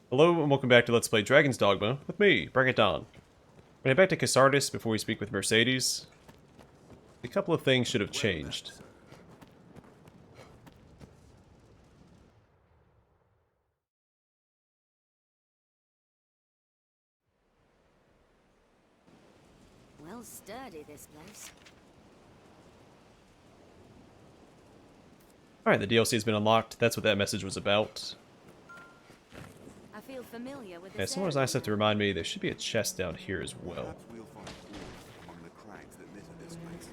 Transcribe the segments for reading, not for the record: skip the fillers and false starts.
Hello and welcome back to Let's Play Dragon's Dogma with me, Bring It Down. When I back to Cassardis before we speak with Mercedes, a couple of things should have changed. Well sturdy, this place. Alright, the DLC has been unlocked. That's what that message was about. I feel familiar with Yeah, this someone was area nice enough to now. remind me there should be a chest down here as well. Perhaps we'll find ore among the crags that litter this place.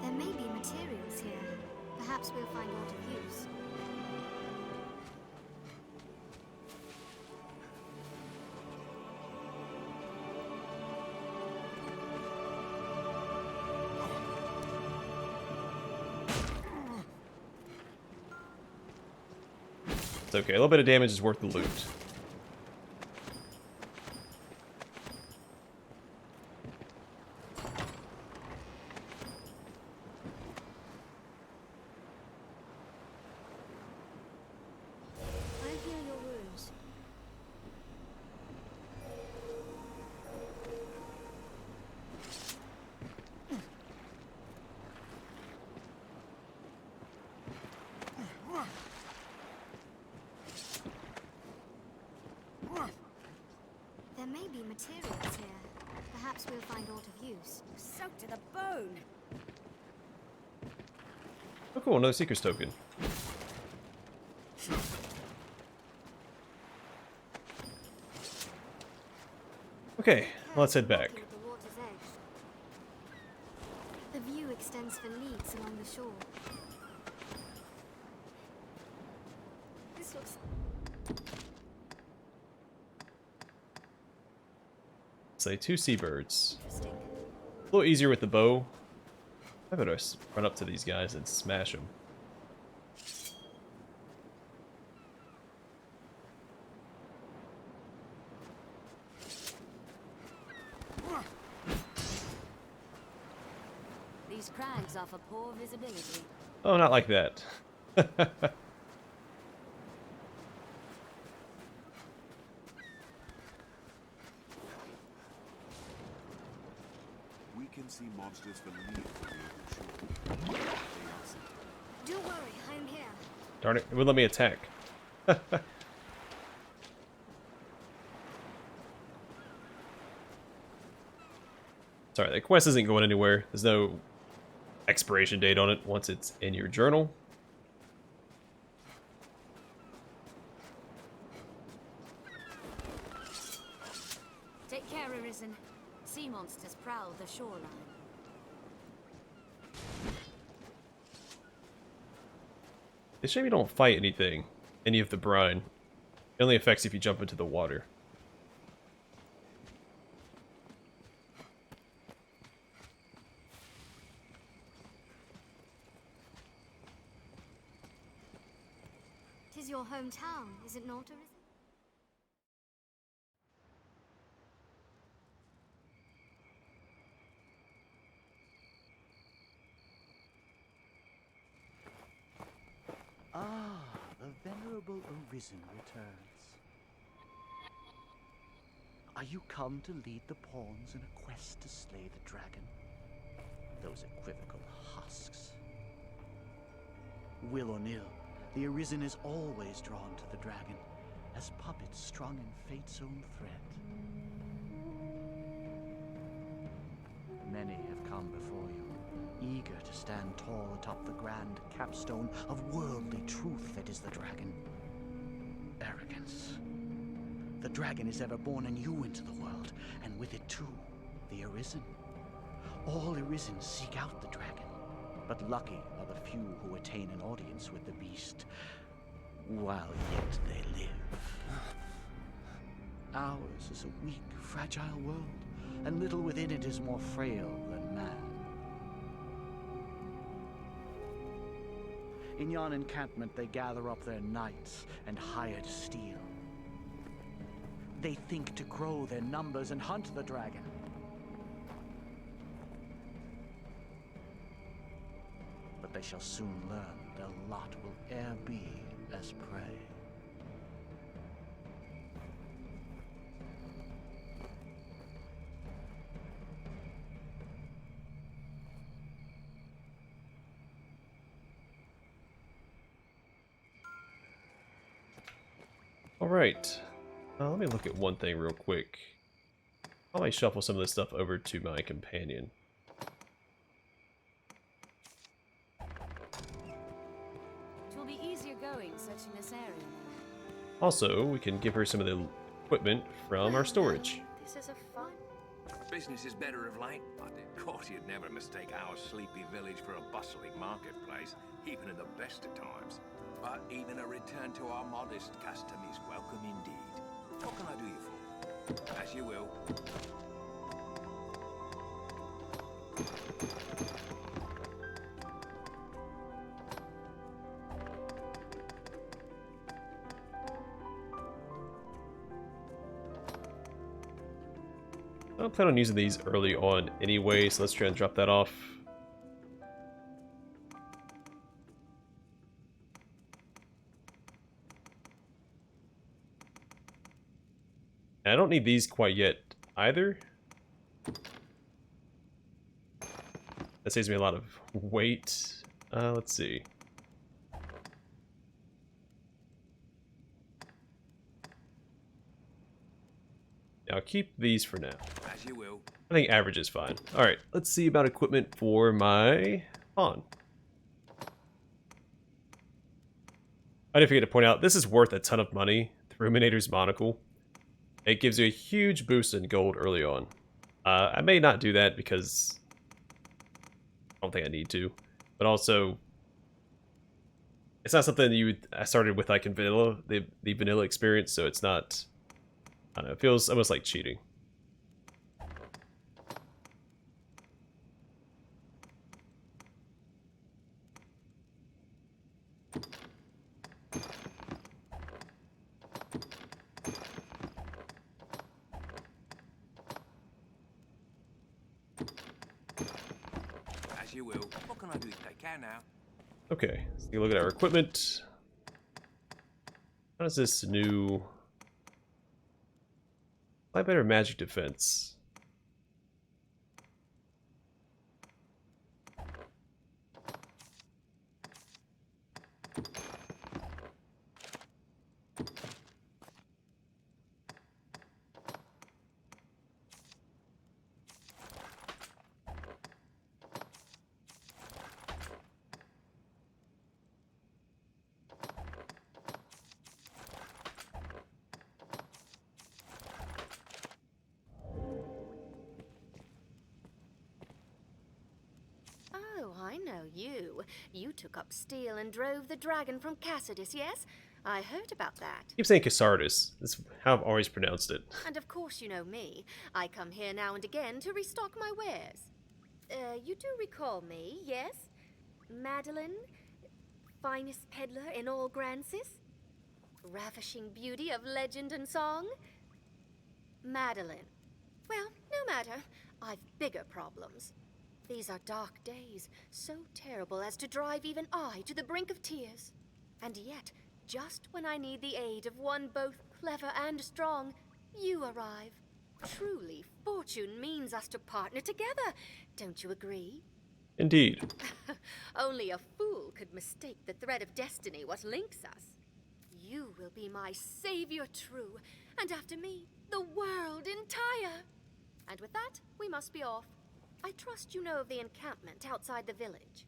There may be materials here. Perhaps we'll find out of use. It's okay, a little bit of damage is worth the loot. I hear your wounds. There may be materials here. Perhaps we'll find aught of use. Soaked to the bone. Oh cool, another Seeker's token. Okay, let's head back. Walking at the water's edge. The view extends for leagues along the shore. This looks Say two seabirds. interesting. A little easier with the bow. I better run up to these guys and smash them. These crags offer poor visibility. Oh, not like that. We can see monsters from near the open shore. They answer. Don't worry, I am here. Darn it, it wouldn't let me attack. Sorry, the quest isn't going anywhere. There's no expiration date on it once it's in your journal. Take care, Arisen. Sea monsters prowl the shoreline. It's a shame you don't fight anything, any of the brine. It only affects if you jump into the water. Tis your hometown, is it not, Arisen? Ah, the venerable Arisen returns. Are you come to lead the pawns in a quest to slay the dragon? Those equivocal husks. Will or nill, the Arisen is always drawn to the dragon, as puppets strung in fate's own thread. Many have come before you, eager to stand tall atop the grand capstone of worldly truth that is the dragon. Arrogance. The dragon is ever born anew into the world, and with it too, the Arisen. All Arisen seek out the dragon, but lucky are the few who attain an audience with the beast, while yet they live. Ours is a weak, fragile world, and little within it is more frail than man. In yon encampment they gather up their knights and hired steel. They think to grow their numbers and hunt the dragon. they shall soon learn their lot will e'er be as prey. Alright. Let me look at one thing real quick. I might shuffle some of this stuff over to my companion. It will be easier going searching this area now. Also, we can give her some of the equipment from our storage. This is a fun. Business is better of late. Of course, you'd never mistake our sleepy village for a bustling marketplace, even in the best of times. But even a return to our modest custom is welcome indeed. What can I do you for? As you will. I don't plan on using these early on anyway, so let's try and drop that off. And I don't need these quite yet either. That saves me a lot of weight. Let's see. I'll keep these for now. As you will. I think average is fine. Alright, let's see about equipment for my pawn. I did forget to point out, this is worth a ton of money. The Ruminator's Monocle. It gives you a huge boost in gold early on. I may not do that because I don't think I need to. But also, it's not something I started with like in vanilla, the vanilla experience, so it's not... I don't know, it feels almost like cheating. As you will. What can I do to take care now? Okay, let's take a look at our equipment. How does this new... Apply better magic defense. Oh, I know you. You took up steel and drove the dragon from Cassardis, yes? I heard about that. I keep saying Cassardis. That's how I've always pronounced it. And of course you know me. I come here now and again to restock my wares. You do recall me, yes? Madeline? Finest peddler in all Grancis? Ravishing beauty of legend and song? Madeline. Well, no matter. I've bigger problems. These are dark days, so terrible as to drive even I to the brink of tears. And yet, just when I need the aid of one both clever and strong, you arrive. Truly, fortune means us to partner together. Don't you agree? Indeed. Only a fool could mistake the thread of destiny what links us. You will be my savior true, and after me, the world entire. And with that, we must be off. I trust you know of the encampment outside the village.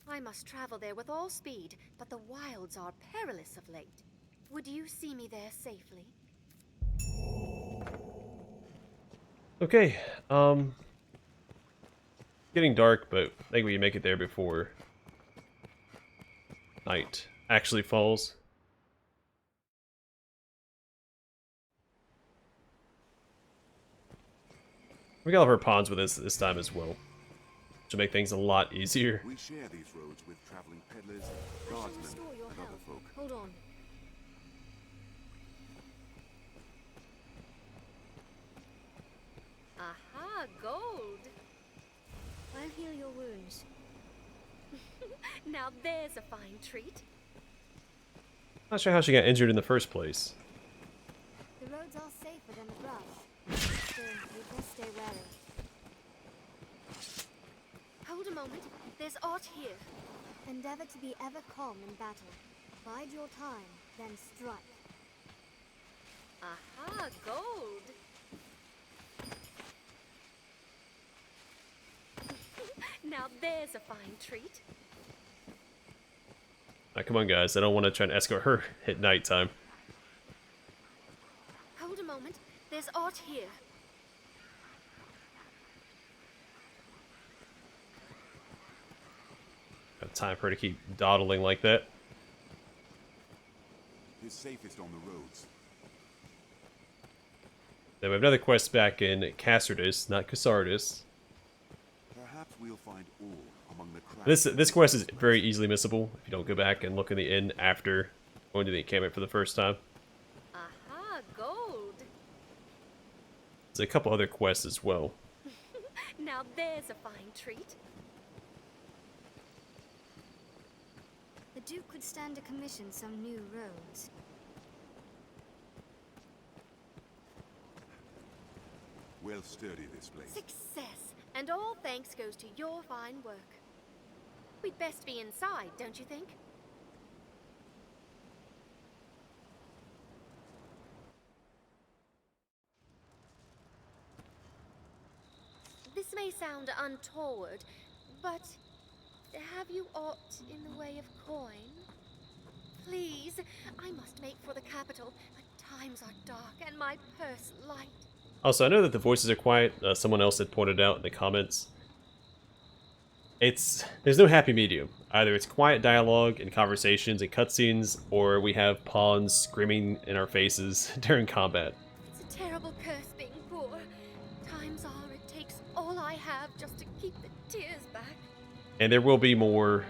I must travel there with all speed, but the wilds are perilous of late. Would you see me there safely? Okay, getting dark, but I think we can make it there before night actually falls. We got all of our pawns with us this time as well, which will make things a lot easier. We share these roads with traveling peddlers, I shall guardsmen, restore your and health. other folk. Hold on. Aha, gold! I'll heal your wounds. Now there's a fine treat. Not sure how she got injured in the first place. The roads are safer than the brush. Still, we best stay wary. Hold a moment. There's art here. Endeavor to be ever calm in battle. Bide your time, then strike. Aha, gold. Now there's a fine treat. Come on, guys. I don't want to try and escort her at nighttime. Hold a moment. There's art here. Got time for her to keep dawdling like that. It's safest on the roads. Then we have another quest back in Cassardis, not Cassardis. Perhaps we'll find ore among the cracks. This quest is very easily missable if you don't go back and look in the inn after going to the encampment for the first time. Aha, gold. There's a couple other quests as well. Now there's a fine treat. The Duke could stand to commission some new roads. Well sturdy, this place. Success. And all thanks goes to your fine work. We'd best be inside, don't you think? This may sound untoward, but have you aught in the way of coin? Please, I must make for the capital, but times are dark and my purse light. Also, I know that the voices are quiet. Someone else had pointed out in the comments. There's no happy medium. Either it's quiet dialogue and conversations and cutscenes, or we have pawns screaming in our faces during combat. It's a terrible curse being poor. Times are it takes all I have just to keep the tears back. And there will be more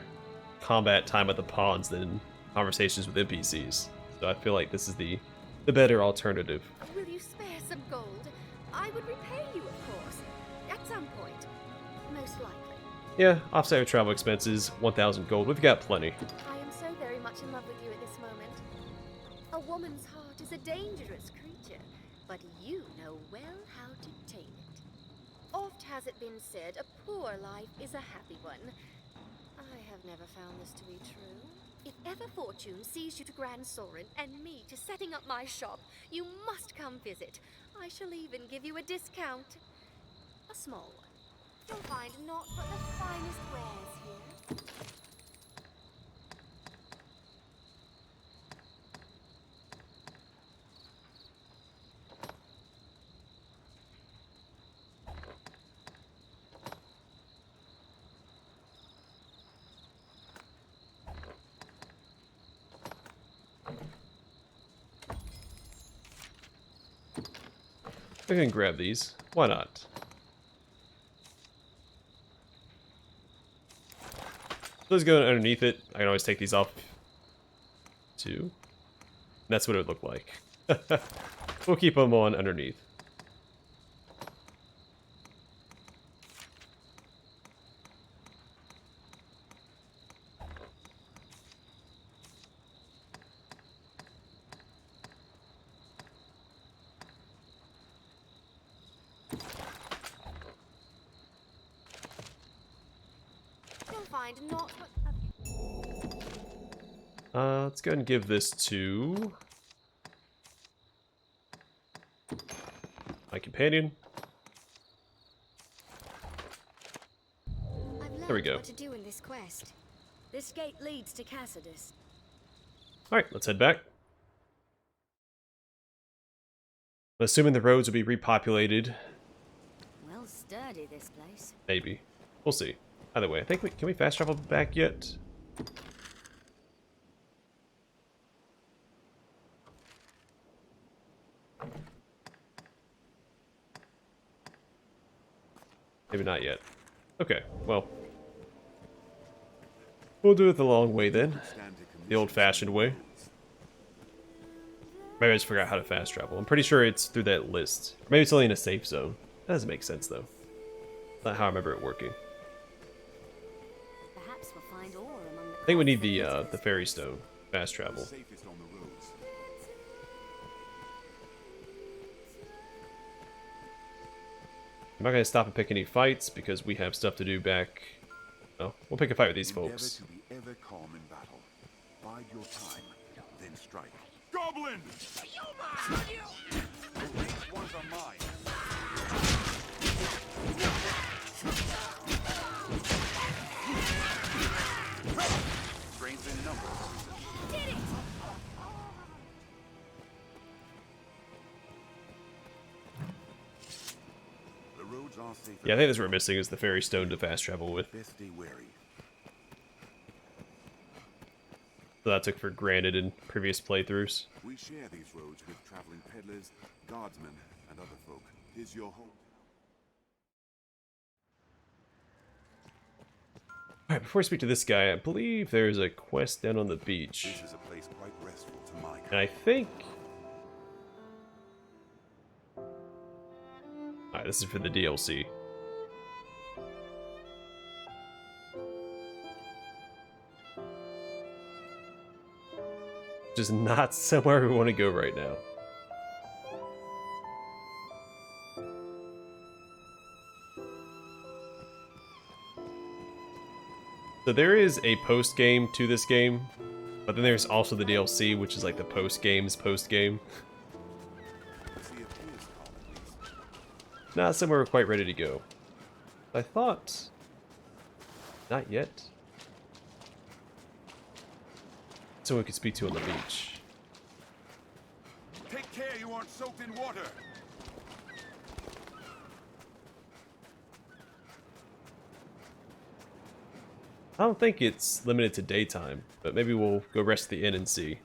combat time at the pawns than conversations with NPCs. So I feel like this is the better alternative. Will you spare some gold? I would repay you, of course. At some point. Most likely. Yeah, offset your travel expenses, 1,000 gold. We've got plenty. I am so very much in love with you at this moment. A woman's heart is a dangerous creature, but you know well how to tame it. Oft has it been said, a poor life is a happy one. I have never found this to be true. If ever fortune sees you to Grand Sorin and me to setting up my shop, you must come visit. I shall even give you a discount. A small one. You'll find naught but the finest wares here. I can grab these. Why not? Let's go underneath it. I can always take these off too. That's what it would look like. We'll keep them on underneath. You'll find naught but Let's go ahead and give this to my companion. I've learned There we go. what to do in this quest. This gate leads to Cassardis. Alright, let's head back. I'm assuming the roads will be repopulated. Well sturdy, this place. Maybe. We'll see. Either way, I think can we fast travel back yet? Maybe not yet. Okay, well. We'll do it the long way then. The old-fashioned way. Maybe I just forgot how to fast travel. I'm pretty sure it's through that list. Maybe it's only in a safe zone. That doesn't make sense, though. Not how I remember it working. Perhaps we'll I think we need the fairy stone. Fast travel. Safest on the roads. I'm not gonna stop and pick any fights because we have stuff to do back. Oh, we'll pick a fight with these Endeavor folks. to be ever calm in battle. Bide your time, then strike. Goblin! These ones are mine. Strength in numbers. The roads are safe. Yeah, I think that's what we're missing is the fairy stone to fast travel with. Best stay wary. So that took for granted in previous playthroughs. We share these roads with traveling peddlers, guardsmen, and other folk. Is your home? Alright, before I speak to this guy, I believe there's a quest down on the beach. This is a place quite restful to my And I think... Alright, this is for the DLC. Just not somewhere we want to go right now. So there is a post-game to this game, but then there's also the DLC, which is like the post-game. See, appears calm at least. Not somewhere we're quite ready to go. I thought... Not yet. Someone we could speak to on the beach. Take care you aren't soaked in water. I don't think it's limited to daytime, but maybe we'll go rest at the inn and see.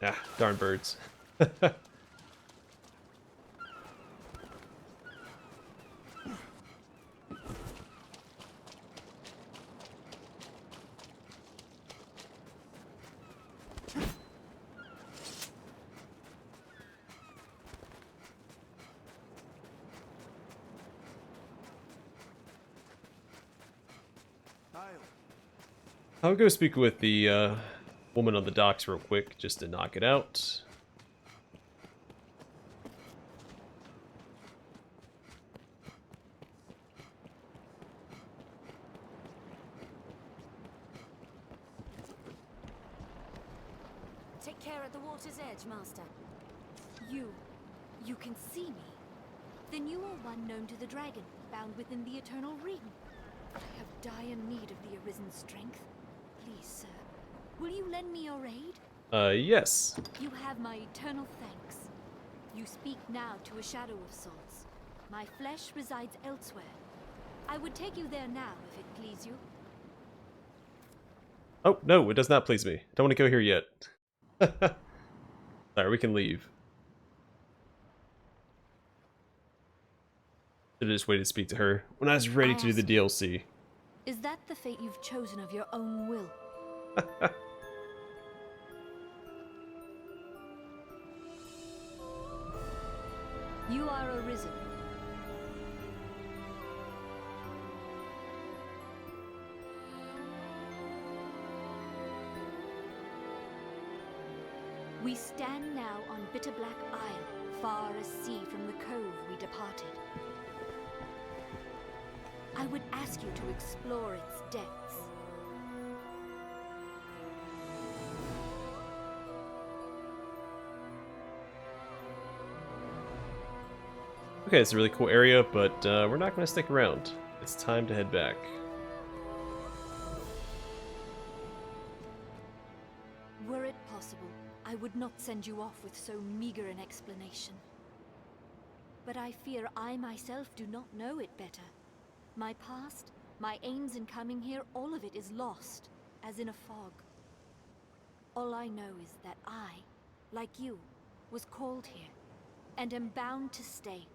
Ah, darn birds. I'll go speak with the woman on the docks real quick, just to knock it out. Take care at the water's edge, Master. You can see me? Then you are one known to the dragon, bound within the eternal ring. I have dire need of the Arisen's strength. Please, sir, will you lend me your aid? Yes. You have my eternal thanks. You speak now to a shadow of sorts. My flesh resides elsewhere. I would take you there now, if it please you. Oh, no, it does not please me. I don't want to go here yet. Alright, we can leave. Should have just waited to speak to her when I was ready to do the DLC. Is that the fate you've chosen of your own will? You are Arisen. We stand now on Bitterblack Isle, far as sea from the cove we departed. I would ask you to explore its depths. Okay, it's a really cool area, but we're not going to stick around. It's time to head back. Were it possible, I would not send you off with so meager an explanation. But I fear I myself do not know it better. My past, my aims in coming here, all of it is lost, as in a fog. All I know is that I, like you, was called here, and am bound to stay.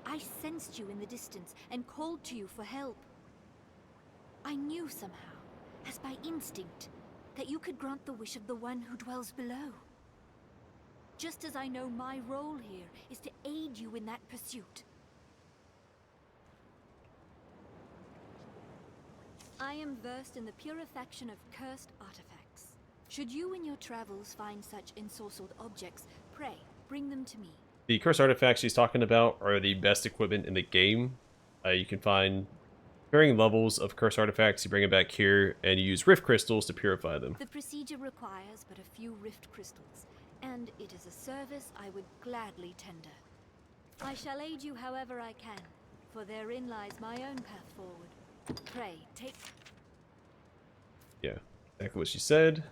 I sensed you in the distance, and called to you for help. I knew somehow, as by instinct, that you could grant the wish of the one who dwells below. just as I know my role here is to aid you in that pursuit. I am versed in the purification of cursed artifacts. Should you in your travels find such ensorcelled objects, pray, bring them to me. The cursed artifacts she's talking about are the best equipment in the game. You can find varying levels of cursed artifacts. You bring them back here, and you use rift crystals to purify them. The procedure requires but a few rift crystals, and it is a service I would gladly tender. I shall aid you however I can, for therein lies my own path forward. Pray, take... Yeah, exactly what she said.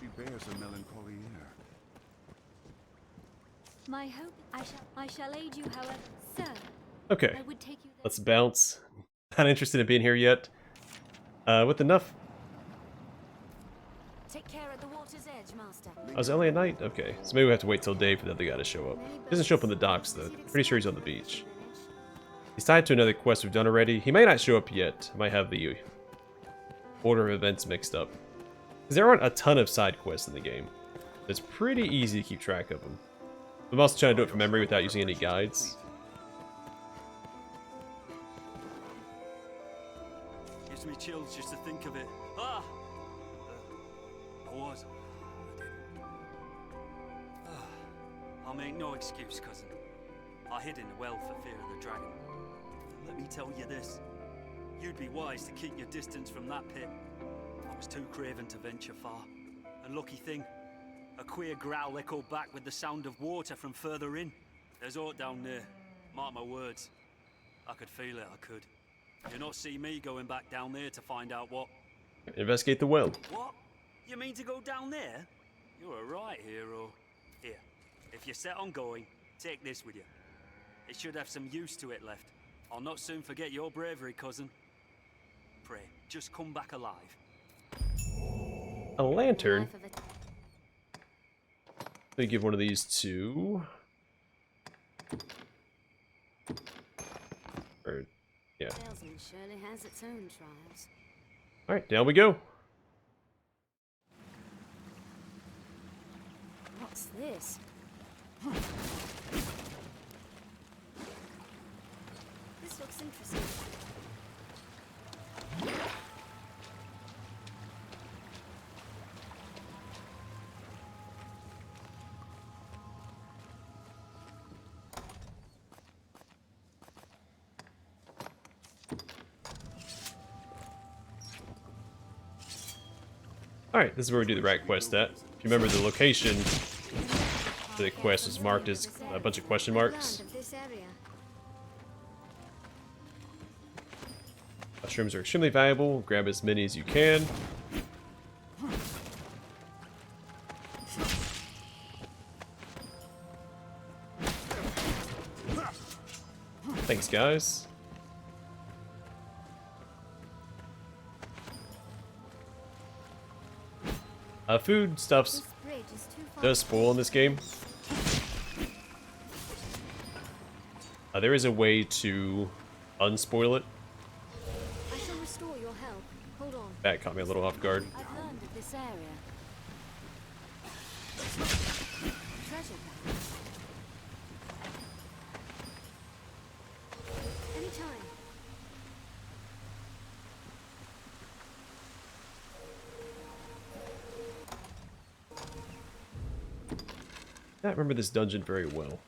She bears a melancholy air. My hope, I shall aid you however... Sir, Okay, I would take you there. let's bounce. Not interested in being here yet. With enough... Take care at the water's edge, Master. Oh, is it only at night? Okay, so maybe we have to wait till day for the other guy to show up. He doesn't show up on the docks, though. Pretty sure he's on the beach. He's tied to another quest we've done already. He may not show up yet. I might have the order of events mixed up. Because there aren't a ton of side quests in the game. It's pretty easy to keep track of them. I'm also trying to do it from memory without using any guides. Gives me chills just to think of it. Ah! I was. I didn't. I'll make no excuse, cousin. I hid in the well for fear of the dragon. And let me tell you this. You'd be wise to keep your distance from that pit. I was too craven to venture far. And lucky thing, a queer growl echoed back with the sound of water from further in. There's aught down there. Mark my words. I could feel it, I could. You'll not see me going back down there to find out what... Investigate the well. What? You mean to go down there? You're a right hero. Here, if you're set on going, take this with you. It should have some use to it left. I'll not soon forget your bravery, cousin. Pray, just come back alive. A lantern? Let me give one of these to... Or, yeah. Salesman surely has its own trials. Alright, down we go. What's this? This looks interesting. Alright, this is where we do the rat quest at. If you remember, the location for the quest was marked as a bunch of question marks. Mushrooms are extremely valuable. Grab as many as you can. Thanks, guys. Food stuffs does spoil in this game. There is a way to unspoil it. I shall restore your help. Hold on. That caught me a little off guard. I've learned of this area. Treasure pack. Anytime. I don't remember this dungeon very well.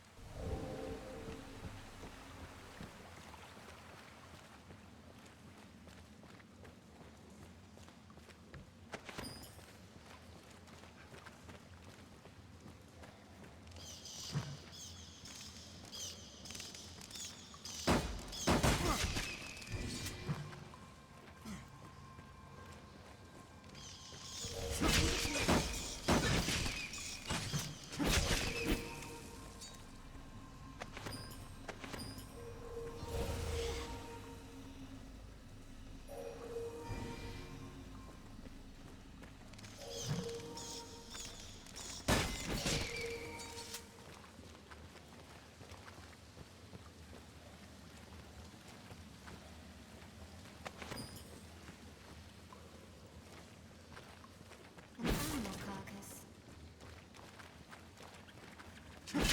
Seems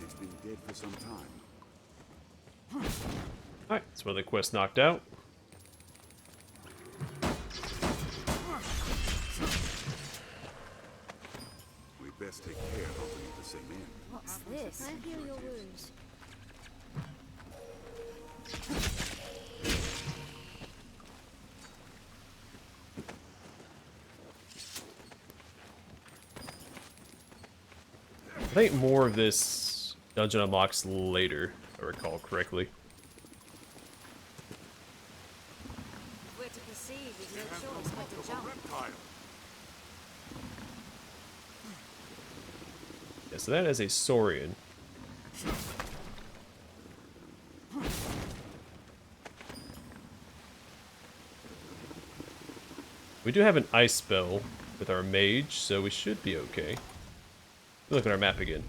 it's been dead for some time. Alright, that's one of the quests knocked out. We best take care not to meet the same end. What's this? I'll heal your wounds. I think more of this dungeon unlocks later, if I recall correctly. We're to proceed with no choice but to jump. Yeah, so that is a Saurian. We do have an ice spell with our mage, so we should be okay. Look at our map again.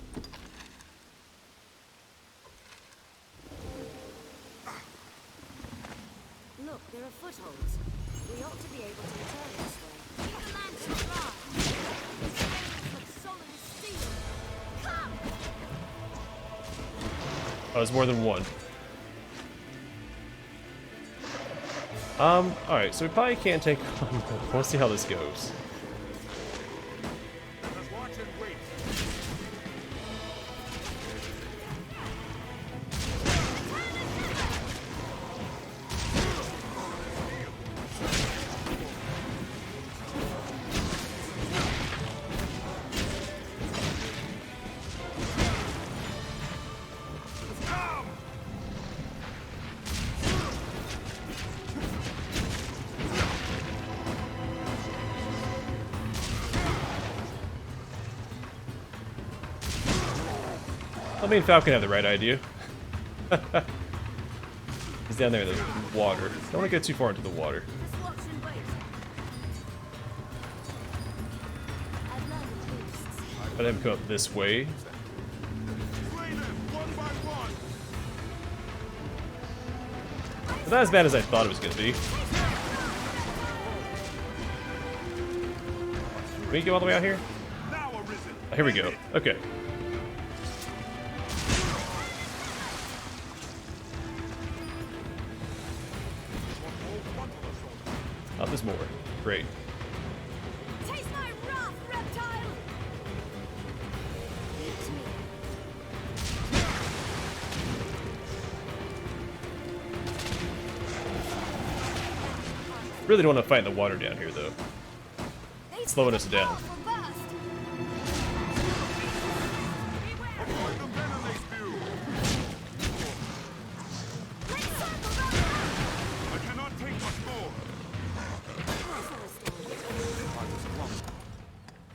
Look, there are footholds. We ought to be able to return this way. Keep the lantern dry. This thing looks solid as steel. Come! Oh, there's more than one. Alright, so we probably can't take on. We'll see how this goes. I mean, Falcon had the right idea. He's down there in the water. Don't want to get too far into the water. Just watch and wait. I've landed beasts. Let him come up this way. It's not as bad as I thought it was going to be. Can we go all the way out here? Oh, here we go. Okay. Oh, there's more. Great. Taste my wrath, reptile! Eat me. Really don't want to fight in the water down here, though. It's slowing us down.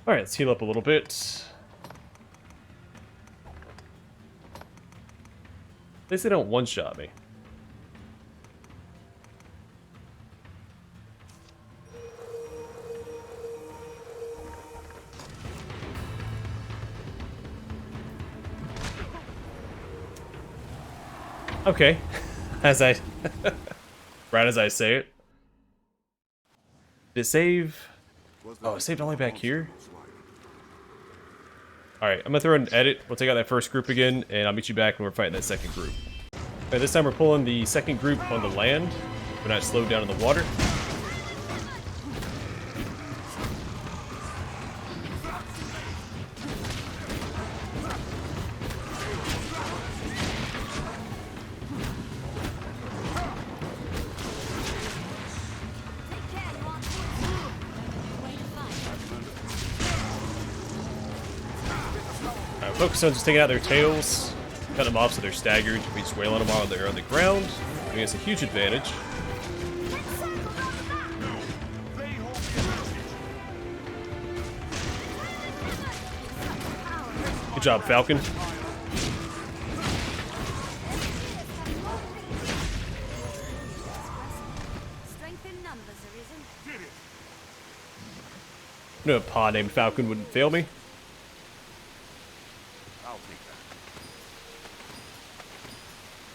Alright, let's heal up a little bit. At least they don't one-shot me. Okay, as I... right as I say it. Did it save... Oh, it saved only back here? Alright, I'm gonna throw in an edit. We'll take out that first group again, and I'll meet you back when we're fighting that second group. Okay, this time we're pulling the second group on the land. We're not slowed down in the water. Focus on just taking out their tails, cut them off so they're staggered. We just wail on them while they're on the ground, giving us a huge advantage. Good job, Falcon. Strength in numbers, Arisen. No paw named Falcon wouldn't fail me.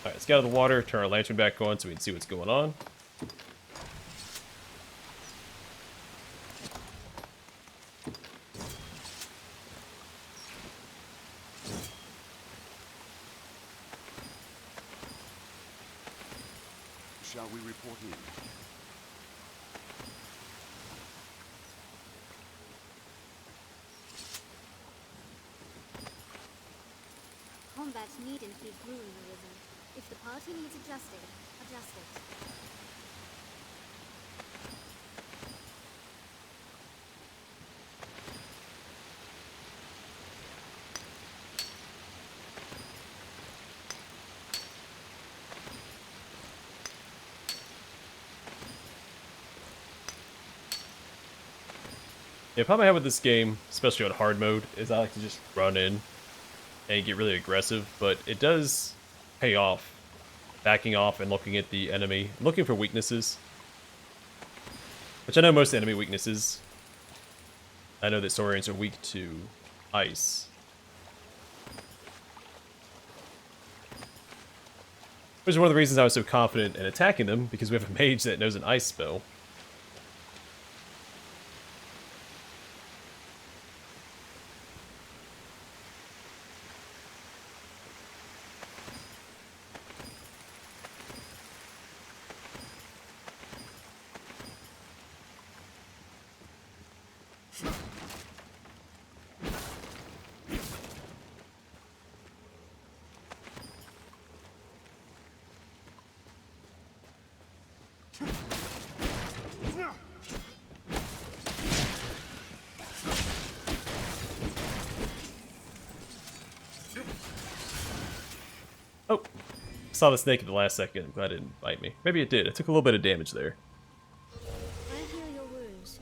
Alright, let's get out of the water, turn our lantern back on so we can see what's going on. Shall we report in? Combat needn't be grueling, Arisen. If the party needs adjusting, adjust it. The problem I have with this game, especially on hard mode, is I like to just run in and get really aggressive, but it does pay off backing off and looking at the enemy, looking for weaknesses. Which I know most enemy weaknesses. I know that Saurians are weak to ice. Which is one of the reasons I was so confident in attacking them, because we have a mage that knows an ice spell. Oh, saw the snake at the last second. I'm glad it didn't bite me. Maybe it did. It took a little bit of damage there. I heal your wounds.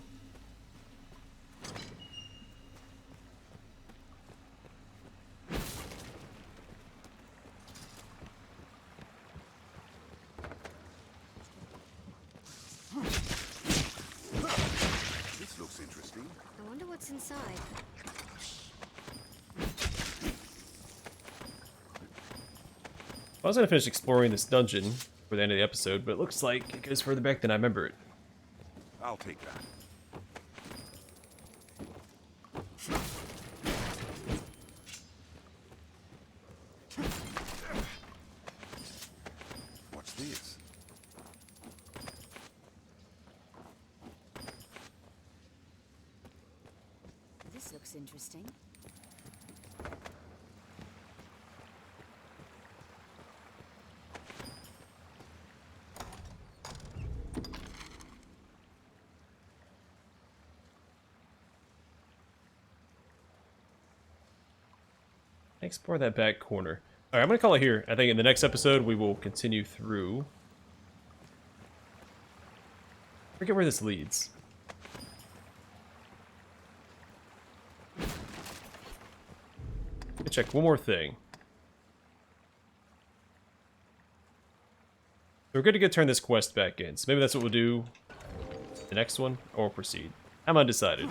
This looks interesting. I wonder what's inside. I was going to finish exploring this dungeon for the end of the episode, but it looks like it goes further back than I remember it. I'll take that. What's this? This looks interesting. Explore that back corner. Alright, I'm going to call it here. I think in the next episode we will continue through. Forget where this leads. Let me check one more thing. So we're good to turn this quest back in. So maybe that's what we'll do the next one, or proceed. I'm undecided.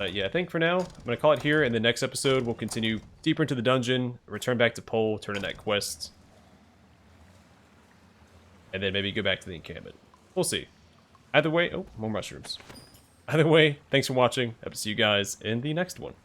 Yeah, I think for now, I'm going to call it here. In the next episode, we'll continue deeper into the dungeon, return back to Pole, turn in that quest, and then maybe go back to the encampment. We'll see. Either way, oh, more mushrooms. Either way, thanks for watching. I hope to see you guys in the next one.